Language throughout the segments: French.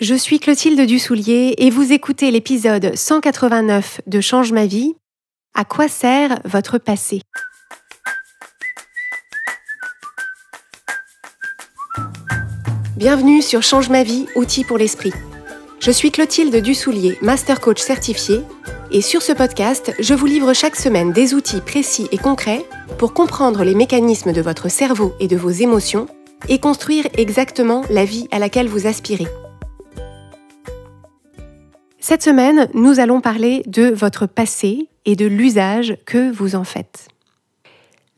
Je suis Clotilde Dussoulier et vous écoutez l'épisode 189 de Change ma vie. À quoi sert votre passé ? Bienvenue sur Change ma vie, outils pour l'esprit. Je suis Clotilde Dussoulier, Master Coach certifié, et sur ce podcast, je vous livre chaque semaine des outils précis et concrets pour comprendre les mécanismes de votre cerveau et de vos émotions et construire exactement la vie à laquelle vous aspirez. Cette semaine, nous allons parler de votre passé et de l'usage que vous en faites.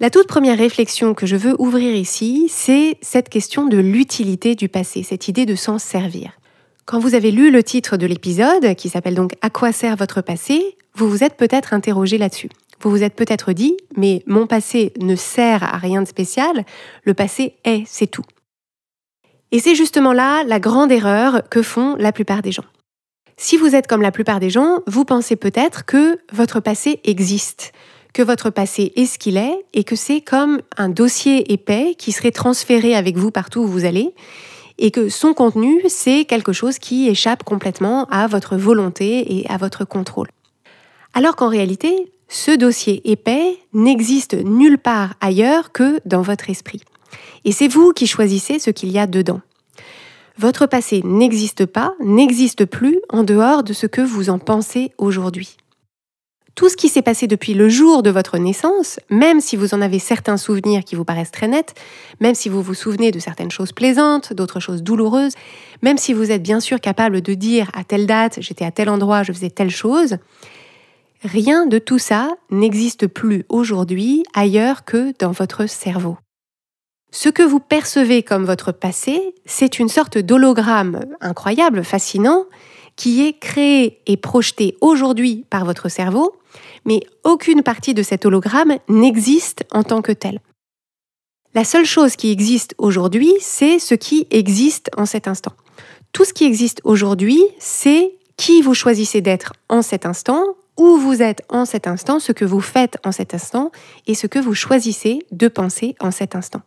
La toute première réflexion que je veux ouvrir ici, c'est cette question de l'utilité du passé, cette idée de s'en servir. Quand vous avez lu le titre de l'épisode, qui s'appelle donc « À quoi sert votre passé ?», vous vous êtes peut-être interrogé là-dessus. Vous vous êtes peut-être dit « Mais mon passé ne sert à rien de spécial, le passé est, c'est tout ». Et c'est justement là la grande erreur que font la plupart des gens. Si vous êtes comme la plupart des gens, vous pensez peut-être que votre passé existe, que votre passé est ce qu'il est et que c'est comme un dossier épais qui serait transféré avec vous partout où vous allez et que son contenu, c'est quelque chose qui échappe complètement à votre volonté et à votre contrôle. Alors qu'en réalité, ce dossier épais n'existe nulle part ailleurs que dans votre esprit. Et c'est vous qui choisissez ce qu'il y a dedans. Votre passé n'existe pas, n'existe plus en dehors de ce que vous en pensez aujourd'hui. Tout ce qui s'est passé depuis le jour de votre naissance, même si vous en avez certains souvenirs qui vous paraissent très nets, même si vous vous souvenez de certaines choses plaisantes, d'autres choses douloureuses, même si vous êtes bien sûr capable de dire à telle date, j'étais à tel endroit, je faisais telle chose, rien de tout ça n'existe plus aujourd'hui ailleurs que dans votre cerveau. Ce que vous percevez comme votre passé, c'est une sorte d'hologramme incroyable, fascinant, qui est créé et projeté aujourd'hui par votre cerveau, mais aucune partie de cet hologramme n'existe en tant que tel. La seule chose qui existe aujourd'hui, c'est ce qui existe en cet instant. Tout ce qui existe aujourd'hui, c'est qui vous choisissez d'être en cet instant, où vous êtes en cet instant, ce que vous faites en cet instant, et ce que vous choisissez de penser en cet instant.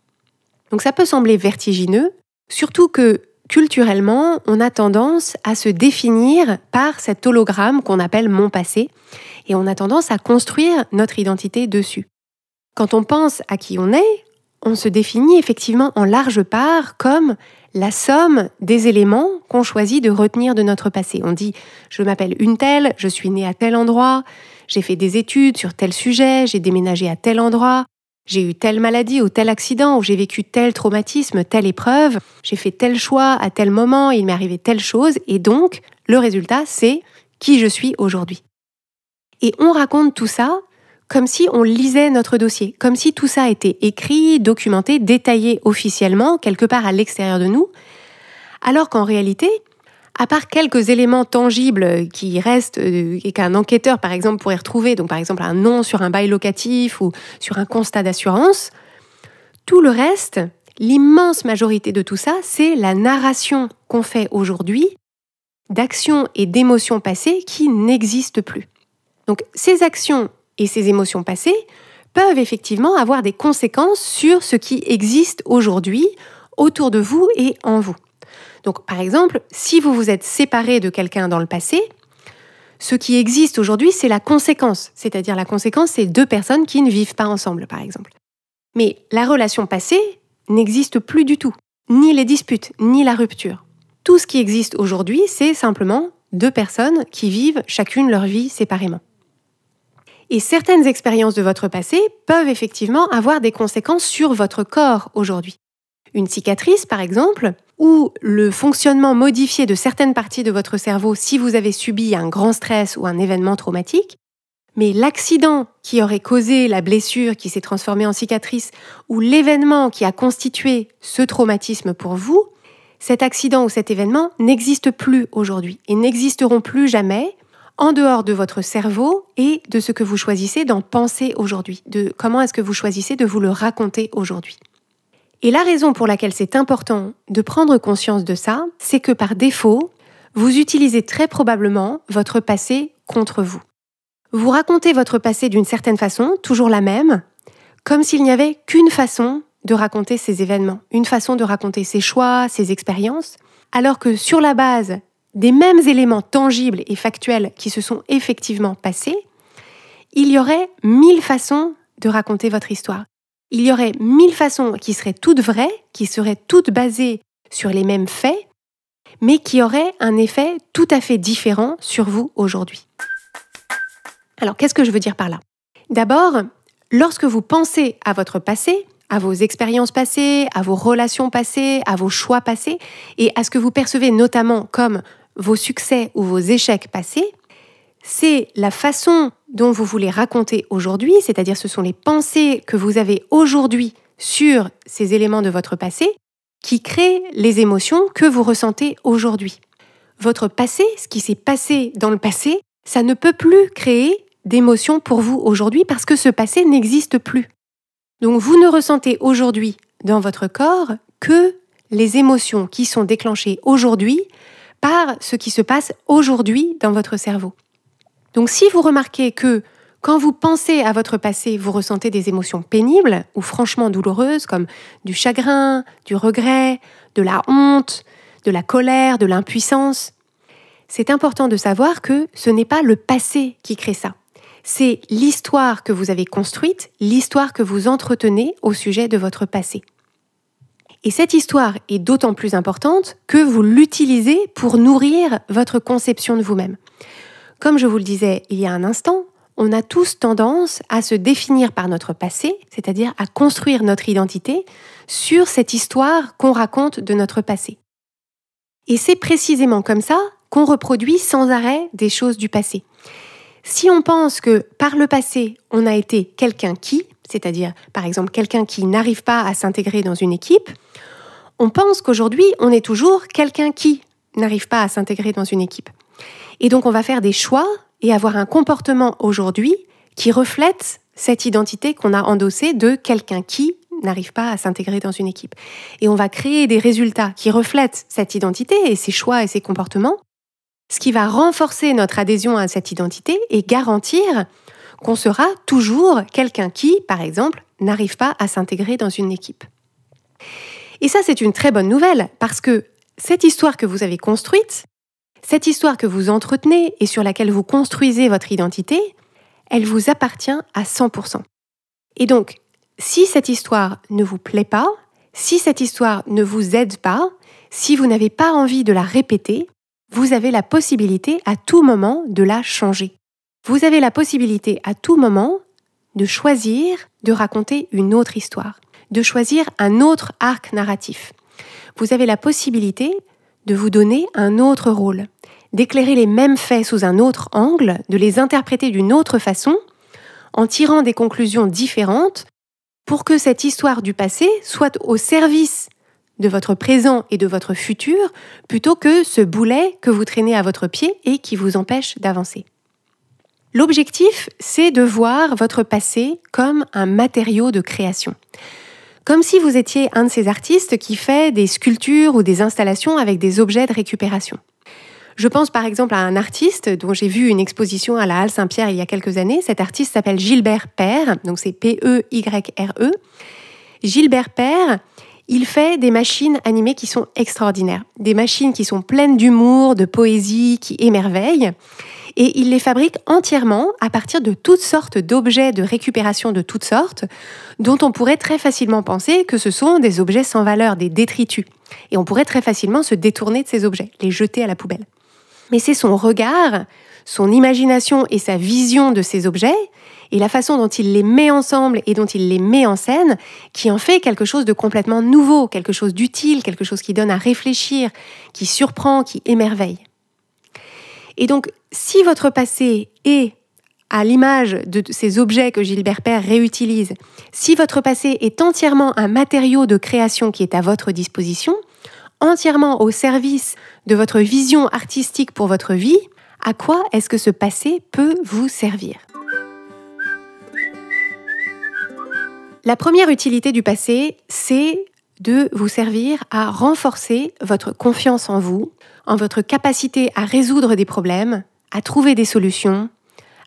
Donc ça peut sembler vertigineux, surtout que culturellement, on a tendance à se définir par cet hologramme qu'on appelle « mon passé » et on a tendance à construire notre identité dessus. Quand on pense à qui on se définit effectivement en large part comme la somme des éléments qu'on choisit de retenir de notre passé. On dit « je m'appelle une telle, je suis née à tel endroit, j'ai fait des études sur tel sujet, j'ai déménagé à tel endroit ». J'ai eu telle maladie ou tel accident, ou j'ai vécu tel traumatisme, telle épreuve, j'ai fait tel choix à tel moment, il m'est arrivé telle chose, et donc le résultat, c'est qui je suis aujourd'hui. Et on raconte tout ça comme si on lisait notre dossier, comme si tout ça était écrit, documenté, détaillé officiellement, quelque part à l'extérieur de nous, alors qu'en réalité, à part quelques éléments tangibles qui restent et qu'un enquêteur, par exemple, pourrait retrouver, donc par exemple un nom sur un bail locatif ou sur un constat d'assurance, tout le reste, l'immense majorité de tout ça, c'est la narration qu'on fait aujourd'hui d'actions et d'émotions passées qui n'existent plus. Donc ces actions et ces émotions passées peuvent effectivement avoir des conséquences sur ce qui existe aujourd'hui autour de vous et en vous. Donc, par exemple, si vous vous êtes séparé de quelqu'un dans le passé, ce qui existe aujourd'hui, c'est la conséquence. C'est-à-dire la conséquence, c'est deux personnes qui ne vivent pas ensemble, par exemple. Mais la relation passée n'existe plus du tout. Ni les disputes, ni la rupture. Tout ce qui existe aujourd'hui, c'est simplement deux personnes qui vivent chacune leur vie séparément. Et certaines expériences de votre passé peuvent effectivement avoir des conséquences sur votre corps aujourd'hui. Une cicatrice, par exemple, ou le fonctionnement modifié de certaines parties de votre cerveau si vous avez subi un grand stress ou un événement traumatique, mais l'accident qui aurait causé la blessure qui s'est transformée en cicatrice ou l'événement qui a constitué ce traumatisme pour vous, cet accident ou cet événement n'existe plus aujourd'hui et n'existeront plus jamais en dehors de votre cerveau et de ce que vous choisissez d'en penser aujourd'hui, de comment est-ce que vous choisissez de vous le raconter aujourd'hui. Et la raison pour laquelle c'est important de prendre conscience de ça, c'est que par défaut, vous utilisez très probablement votre passé contre vous. Vous racontez votre passé d'une certaine façon, toujours la même, comme s'il n'y avait qu'une façon de raconter ces événements, une façon de raconter ses choix, ses expériences, alors que sur la base des mêmes éléments tangibles et factuels qui se sont effectivement passés, il y aurait 1000 façons de raconter votre histoire. Il y aurait 1000 façons qui seraient toutes vraies, qui seraient toutes basées sur les mêmes faits, mais qui auraient un effet tout à fait différent sur vous aujourd'hui. Alors, qu'est-ce que je veux dire par là ? D'abord, lorsque vous pensez à votre passé, à vos expériences passées, à vos relations passées, à vos choix passés, et à ce que vous percevez notamment comme vos succès ou vos échecs passés, c'est la façon dont vous voulez raconter aujourd'hui, c'est-à-dire ce sont les pensées que vous avez aujourd'hui sur ces éléments de votre passé qui créent les émotions que vous ressentez aujourd'hui. Votre passé, ce qui s'est passé dans le passé, ça ne peut plus créer d'émotions pour vous aujourd'hui parce que ce passé n'existe plus. Donc vous ne ressentez aujourd'hui dans votre corps que les émotions qui sont déclenchées aujourd'hui par ce qui se passe aujourd'hui dans votre cerveau. Donc si vous remarquez que quand vous pensez à votre passé, vous ressentez des émotions pénibles ou franchement douloureuses comme du chagrin, du regret, de la honte, de la colère, de l'impuissance, c'est important de savoir que ce n'est pas le passé qui crée ça. C'est l'histoire que vous avez construite, l'histoire que vous entretenez au sujet de votre passé. Et cette histoire est d'autant plus importante que vous l'utilisez pour nourrir votre conception de vous-même. Comme je vous le disais il y a un instant, on a tous tendance à se définir par notre passé, c'est-à-dire à construire notre identité sur cette histoire qu'on raconte de notre passé. Et c'est précisément comme ça qu'on reproduit sans arrêt des choses du passé. Si on pense que par le passé, on a été quelqu'un qui, c'est-à-dire par exemple quelqu'un qui n'arrive pas à s'intégrer dans une équipe, on pense qu'aujourd'hui, on est toujours quelqu'un qui n'arrive pas à s'intégrer dans une équipe. Et donc on va faire des choix et avoir un comportement aujourd'hui qui reflète cette identité qu'on a endossée de quelqu'un qui n'arrive pas à s'intégrer dans une équipe. Et on va créer des résultats qui reflètent cette identité et ses choix et ses comportements, ce qui va renforcer notre adhésion à cette identité et garantir qu'on sera toujours quelqu'un qui, par exemple, n'arrive pas à s'intégrer dans une équipe. Et ça, c'est une très bonne nouvelle, parce que cette histoire que vous avez construite, cette histoire que vous entretenez et sur laquelle vous construisez votre identité, elle vous appartient à 100%. Et donc, si cette histoire ne vous plaît pas, si cette histoire ne vous aide pas, si vous n'avez pas envie de la répéter, vous avez la possibilité à tout moment de la changer. Vous avez la possibilité à tout moment de choisir de raconter une autre histoire, de choisir un autre arc narratif. Vous avez la possibilité de vous donner un autre rôle, d'éclairer les mêmes faits sous un autre angle, de les interpréter d'une autre façon, en tirant des conclusions différentes pour que cette histoire du passé soit au service de votre présent et de votre futur, plutôt que ce boulet que vous traînez à votre pied et qui vous empêche d'avancer. L'objectif, c'est de voir votre passé comme un matériau de création. Comme si vous étiez un de ces artistes qui fait des sculptures ou des installations avec des objets de récupération. Je pense par exemple à un artiste dont j'ai vu une exposition à la Halle Saint-Pierre il y a quelques années. Cet artiste s'appelle Gilbert Paire, donc c'est P-E-Y-R-E. Gilbert Paire, il fait des machines animées qui sont extraordinaires. Des machines qui sont pleines d'humour, de poésie, qui émerveillent. Et il les fabrique entièrement à partir de toutes sortes d'objets de récupération de toutes sortes, dont on pourrait très facilement penser que ce sont des objets sans valeur, des détritus. Et on pourrait très facilement se détourner de ces objets, les jeter à la poubelle. Mais c'est son regard, son imagination et sa vision de ces objets, et la façon dont il les met ensemble et dont il les met en scène, qui en fait quelque chose de complètement nouveau, quelque chose d'utile, quelque chose qui donne à réfléchir, qui surprend, qui émerveille. Et donc, si votre passé est à l'image de ces objets que Gilbert Paire réutilise, si votre passé est entièrement un matériau de création qui est à votre disposition, entièrement au service de votre vision artistique pour votre vie, à quoi est-ce que ce passé peut vous servir ? La première utilité du passé, c'est de vous servir à renforcer votre confiance en vous, en votre capacité à résoudre des problèmes, à trouver des solutions,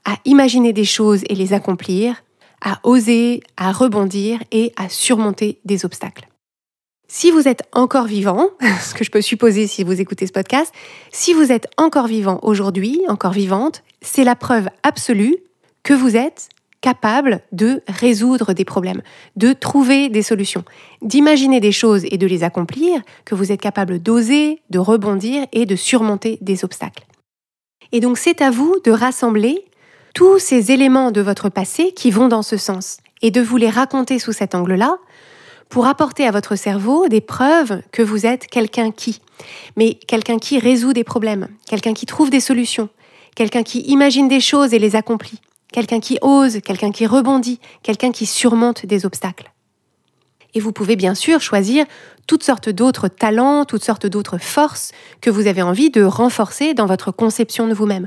à imaginer des choses et les accomplir, à oser, à rebondir et à surmonter des obstacles. Si vous êtes encore vivant, ce que je peux supposer si vous écoutez ce podcast, si vous êtes encore vivant aujourd'hui, encore vivante, c'est la preuve absolue que vous êtes capable de résoudre des problèmes, de trouver des solutions, d'imaginer des choses et de les accomplir, que vous êtes capable d'oser, de rebondir et de surmonter des obstacles. Et donc c'est à vous de rassembler tous ces éléments de votre passé qui vont dans ce sens et de vous les raconter sous cet angle-là pour apporter à votre cerveau des preuves que vous êtes quelqu'un qui résout des problèmes, quelqu'un qui trouve des solutions, quelqu'un qui imagine des choses et les accomplit, quelqu'un qui ose, quelqu'un qui rebondit, quelqu'un qui surmonte des obstacles. Et vous pouvez bien sûr choisir toutes sortes d'autres talents, toutes sortes d'autres forces que vous avez envie de renforcer dans votre conception de vous-même.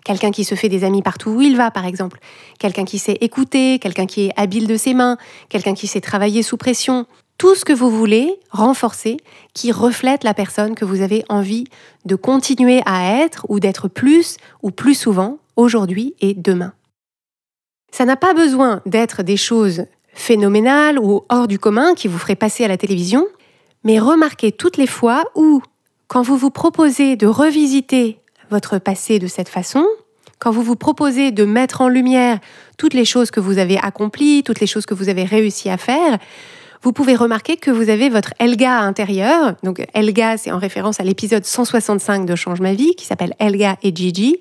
Quelqu'un qui se fait des amis partout où il va, par exemple. Quelqu'un qui sait écouter, quelqu'un qui est habile de ses mains, quelqu'un qui sait travailler sous pression. Tout ce que vous voulez renforcer, qui reflète la personne que vous avez envie de continuer à être ou d'être plus ou plus souvent, aujourd'hui et demain. Ça n'a pas besoin d'être des choses phénoménales ou hors du commun qui vous feraient passer à la télévision, mais remarquez toutes les fois où, quand vous vous proposez de revisiter votre passé de cette façon, quand vous vous proposez de mettre en lumière toutes les choses que vous avez accomplies, toutes les choses que vous avez réussi à faire, vous pouvez remarquer que vous avez votre Elga intérieur. Donc Elga, c'est en référence à l'épisode 165 de Change ma vie, qui s'appelle Elga et Gigi.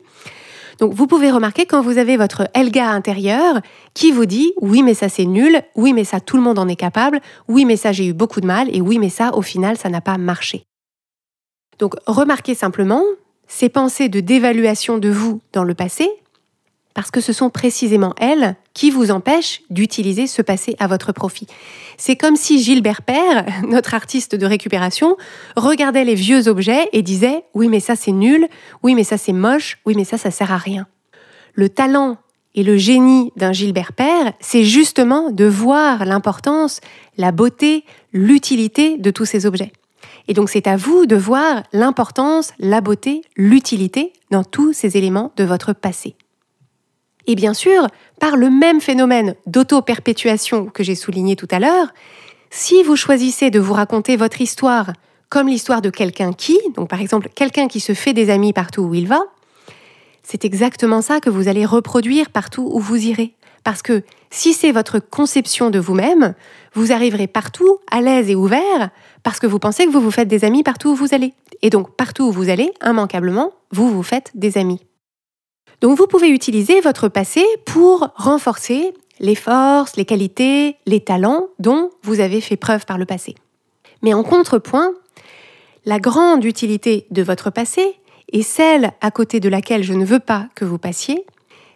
Donc vous pouvez remarquer quand vous avez votre Elga intérieur qui vous dit « oui mais ça c'est nul, oui mais ça tout le monde en est capable, oui mais ça j'ai eu beaucoup de mal et oui mais ça au final ça n'a pas marché ». Donc remarquez simplement ces pensées de dévaluation de vous dans le passé, parce que ce sont précisément elles qui vous empêchent d'utiliser ce passé à votre profit. C'est comme si Gilbert Père, notre artiste de récupération, regardait les vieux objets et disait « oui mais ça c'est nul, oui mais ça c'est moche, oui mais ça sert à rien ». Le talent et le génie d'un Gilbert Père, c'est justement de voir l'importance, la beauté, l'utilité de tous ces objets. Et donc c'est à vous de voir l'importance, la beauté, l'utilité dans tous ces éléments de votre passé. Et bien sûr, par le même phénomène d'auto-perpétuation que j'ai souligné tout à l'heure, si vous choisissez de vous raconter votre histoire comme l'histoire de quelqu'un qui, donc par exemple quelqu'un qui se fait des amis partout où il va, c'est exactement ça que vous allez reproduire partout où vous irez. Parce que si c'est votre conception de vous-même, vous arriverez partout à l'aise et ouvert parce que vous pensez que vous vous faites des amis partout où vous allez. Et donc partout où vous allez, immanquablement, vous vous faites des amis. Donc vous pouvez utiliser votre passé pour renforcer les forces, les qualités, les talents dont vous avez fait preuve par le passé. Mais en contrepoint, la grande utilité de votre passé, et celle à côté de laquelle je ne veux pas que vous passiez,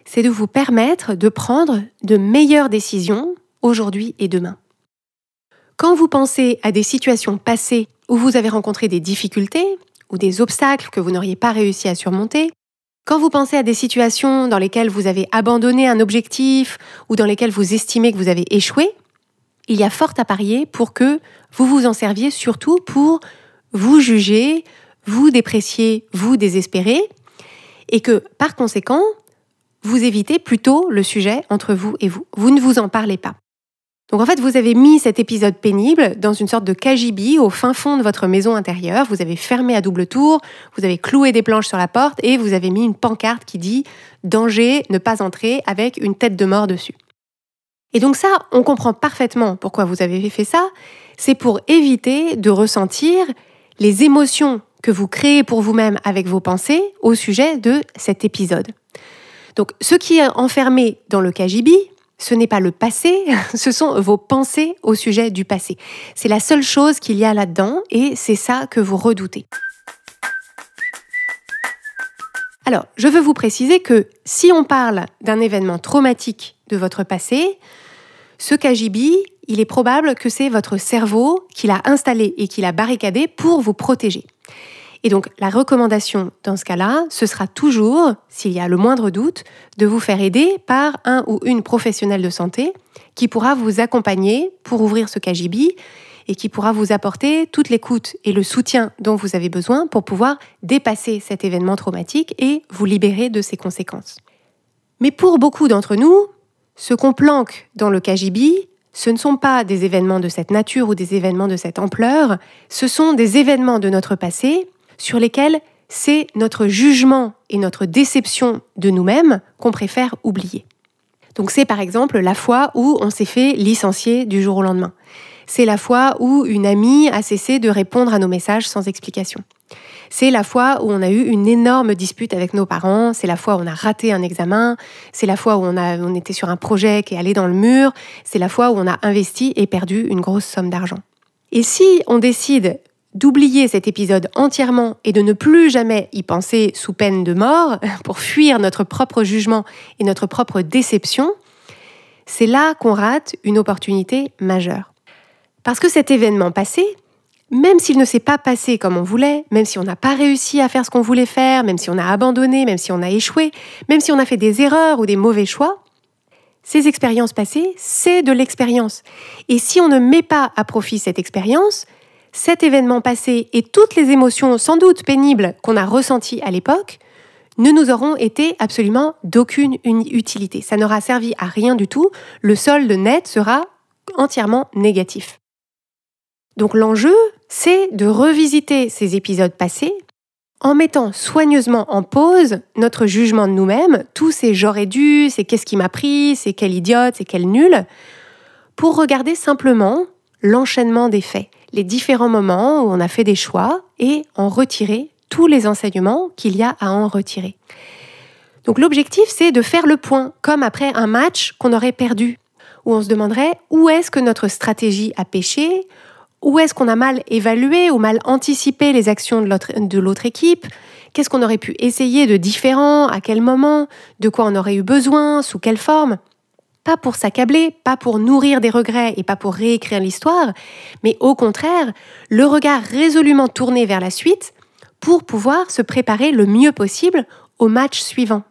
c'est de vous permettre de prendre de meilleures décisions aujourd'hui et demain. Quand vous pensez à des situations passées où vous avez rencontré des difficultés ou des obstacles que vous n'auriez pas réussi à surmonter, quand vous pensez à des situations dans lesquelles vous avez abandonné un objectif ou dans lesquelles vous estimez que vous avez échoué, il y a fort à parier pour que vous vous en serviez surtout pour vous juger, vous déprécier, vous désespérer, et que, par conséquent, vous évitez plutôt le sujet entre vous et vous. Vous ne vous en parlez pas. Donc en fait, vous avez mis cet épisode pénible dans une sorte de cagibi au fin fond de votre maison intérieure. Vous avez fermé à double tour, vous avez cloué des planches sur la porte et vous avez mis une pancarte qui dit « Danger, ne pas entrer » avec une tête de mort dessus. Et donc ça, on comprend parfaitement pourquoi vous avez fait ça. C'est pour éviter de ressentir les émotions que vous créez pour vous-même avec vos pensées au sujet de cet épisode. Donc ce qui est enfermé dans le cagibi, ce n'est pas le passé, ce sont vos pensées au sujet du passé. C'est la seule chose qu'il y a là-dedans et c'est ça que vous redoutez. Alors, je veux vous préciser que si on parle d'un événement traumatique de votre passé, ce cagibi, il est probable que c'est votre cerveau qui l'a installé et qui l'a barricadé pour vous protéger. Et donc, la recommandation dans ce cas-là, ce sera toujours, s'il y a le moindre doute, de vous faire aider par un ou une professionnelle de santé qui pourra vous accompagner pour ouvrir ce cagibi et qui pourra vous apporter toute l'écoute et le soutien dont vous avez besoin pour pouvoir dépasser cet événement traumatique et vous libérer de ses conséquences. Mais pour beaucoup d'entre nous, ce qu'on planque dans le cagibi ce ne sont pas des événements de cette nature ou des événements de cette ampleur, ce sont des événements de notre passé sur lesquels c'est notre jugement et notre déception de nous-mêmes qu'on préfère oublier. Donc c'est par exemple la fois où on s'est fait licencier du jour au lendemain. C'est la fois où une amie a cessé de répondre à nos messages sans explication. C'est la fois où on a eu une énorme dispute avec nos parents, c'est la fois où on a raté un examen, c'est la fois où on était sur un projet qui est allé dans le mur, c'est la fois où on a investi et perdu une grosse somme d'argent. Et si on décide d'oublier cet épisode entièrement et de ne plus jamais y penser sous peine de mort, pour fuir notre propre jugement et notre propre déception, c'est là qu'on rate une opportunité majeure. Parce que cet événement passé, même s'il ne s'est pas passé comme on voulait, même si on n'a pas réussi à faire ce qu'on voulait faire, même si on a abandonné, même si on a échoué, même si on a fait des erreurs ou des mauvais choix, ces expériences passées, c'est de l'expérience. Et si on ne met pas à profit cette expérience, cet événement passé et toutes les émotions sans doute pénibles qu'on a ressenties à l'époque ne nous auront été absolument d'aucune utilité. Ça n'aura servi à rien du tout. Le solde net sera entièrement négatif. Donc l'enjeu, c'est de revisiter ces épisodes passés en mettant soigneusement en pause notre jugement de nous-mêmes, tous ces j'aurais dû, c'est qu'est-ce qui m'a pris, c'est quel idiote, c'est quel nul, pour regarder simplement l'enchaînement des faits, les différents moments où on a fait des choix et en retirer tous les enseignements qu'il y a à en retirer. Donc l'objectif, c'est de faire le point, comme après un match qu'on aurait perdu, où on se demanderait où est-ce que notre stratégie a péché, où est-ce qu'on a mal évalué ou mal anticipé les actions de l'autre équipe, qu'est-ce qu'on aurait pu essayer de différent, à quel moment, de quoi on aurait eu besoin, sous quelle forme. Pas pour s'accabler, pas pour nourrir des regrets et pas pour réécrire l'histoire, mais au contraire, le regard résolument tourné vers la suite pour pouvoir se préparer le mieux possible au match suivant.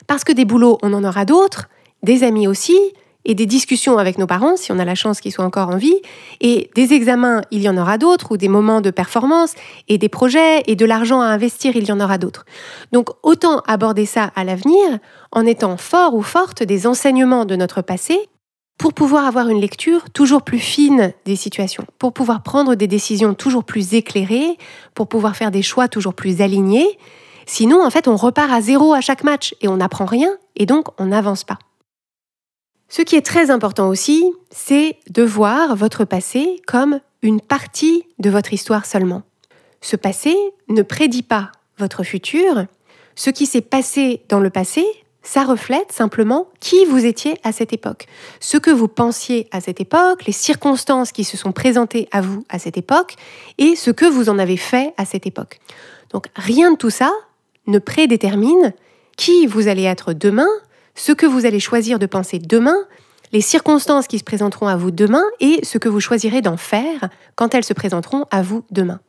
Parce que des boulots, on en aura d'autres, des amis aussi, et des discussions avec nos parents, si on a la chance qu'ils soient encore en vie, et des examens, il y en aura d'autres, ou des moments de performance, et des projets, et de l'argent à investir, il y en aura d'autres. Donc autant aborder ça à l'avenir, en étant fort ou forte des enseignements de notre passé, pour pouvoir avoir une lecture toujours plus fine des situations, pour pouvoir prendre des décisions toujours plus éclairées, pour pouvoir faire des choix toujours plus alignés. Sinon, en fait, on repart à zéro à chaque match, et on n'apprend rien, et donc on n'avance pas. Ce qui est très important aussi, c'est de voir votre passé comme une partie de votre histoire seulement. Ce passé ne prédit pas votre futur. Ce qui s'est passé dans le passé, ça reflète simplement qui vous étiez à cette époque. Ce que vous pensiez à cette époque, les circonstances qui se sont présentées à vous à cette époque et ce que vous en avez fait à cette époque. Donc rien de tout ça ne prédétermine qui vous allez être demain, ce que vous allez choisir de penser demain, les circonstances qui se présenteront à vous demain et ce que vous choisirez d'en faire quand elles se présenteront à vous demain.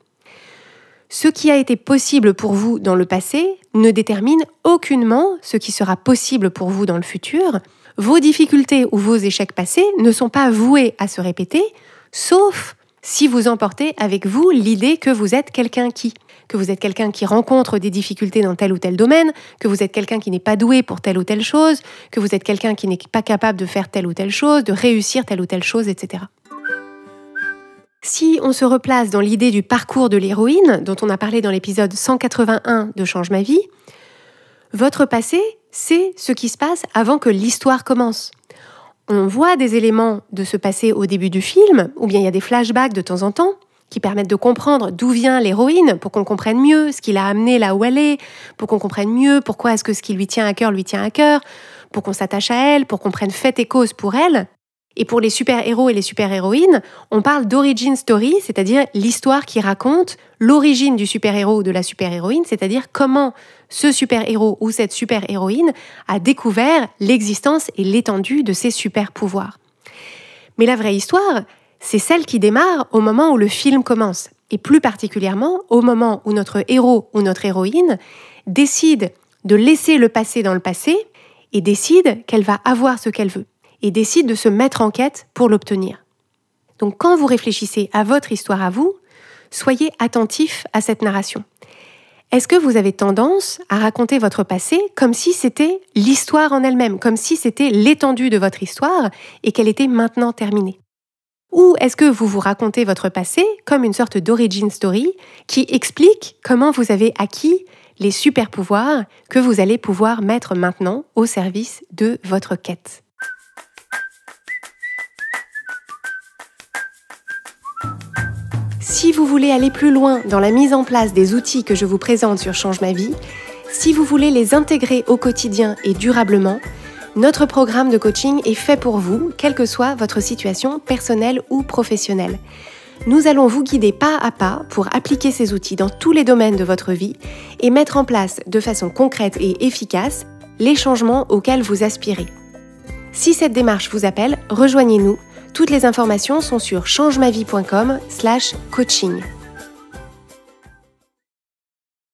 Ce qui a été possible pour vous dans le passé ne détermine aucunement ce qui sera possible pour vous dans le futur. Vos difficultés ou vos échecs passés ne sont pas voués à se répéter, sauf si vous emportez avec vous l'idée que vous êtes quelqu'un qui rencontre des difficultés dans tel ou tel domaine, que vous êtes quelqu'un qui n'est pas doué pour telle ou telle chose, que vous êtes quelqu'un qui n'est pas capable de faire telle ou telle chose, de réussir telle ou telle chose, etc. Si on se replace dans l'idée du parcours de l'héroïne, dont on a parlé dans l'épisode 181 de Change ma vie, votre passé, c'est ce qui se passe avant que l'histoire commence. On voit des éléments de ce passé au début du film, ou bien il y a des flashbacks de temps en temps, qui permettent de comprendre d'où vient l'héroïne, pour qu'on comprenne mieux ce qui l'a amenée là où elle est, pour qu'on comprenne mieux pourquoi est-ce que ce qui lui tient à cœur, pour qu'on s'attache à elle, pour qu'on prenne fait et cause pour elle. Et pour les super-héros et les super-héroïnes, on parle d'origin story, c'est-à-dire l'histoire qui raconte l'origine du super-héros ou de la super-héroïne, c'est-à-dire comment ce super-héros ou cette super-héroïne a découvert l'existence et l'étendue de ses super-pouvoirs. Mais la vraie histoire, c'est celle qui démarre au moment où le film commence, et plus particulièrement au moment où notre héros ou notre héroïne décide de laisser le passé dans le passé et décide qu'elle va avoir ce qu'elle veut, et décide de se mettre en quête pour l'obtenir. Donc quand vous réfléchissez à votre histoire à vous, soyez attentif à cette narration. Est-ce que vous avez tendance à raconter votre passé comme si c'était l'histoire en elle-même, comme si c'était l'étendue de votre histoire et qu'elle était maintenant terminée? Ou est-ce que vous vous racontez votre passé comme une sorte d'origin story qui explique comment vous avez acquis les super pouvoirs que vous allez pouvoir mettre maintenant au service de votre quête? Si vous voulez aller plus loin dans la mise en place des outils que je vous présente sur Change ma vie, si vous voulez les intégrer au quotidien et durablement, notre programme de coaching est fait pour vous, quelle que soit votre situation personnelle ou professionnelle. Nous allons vous guider pas à pas pour appliquer ces outils dans tous les domaines de votre vie et mettre en place de façon concrète et efficace les changements auxquels vous aspirez. Si cette démarche vous appelle, rejoignez-nous. Toutes les informations sont sur changemavie.com/coaching.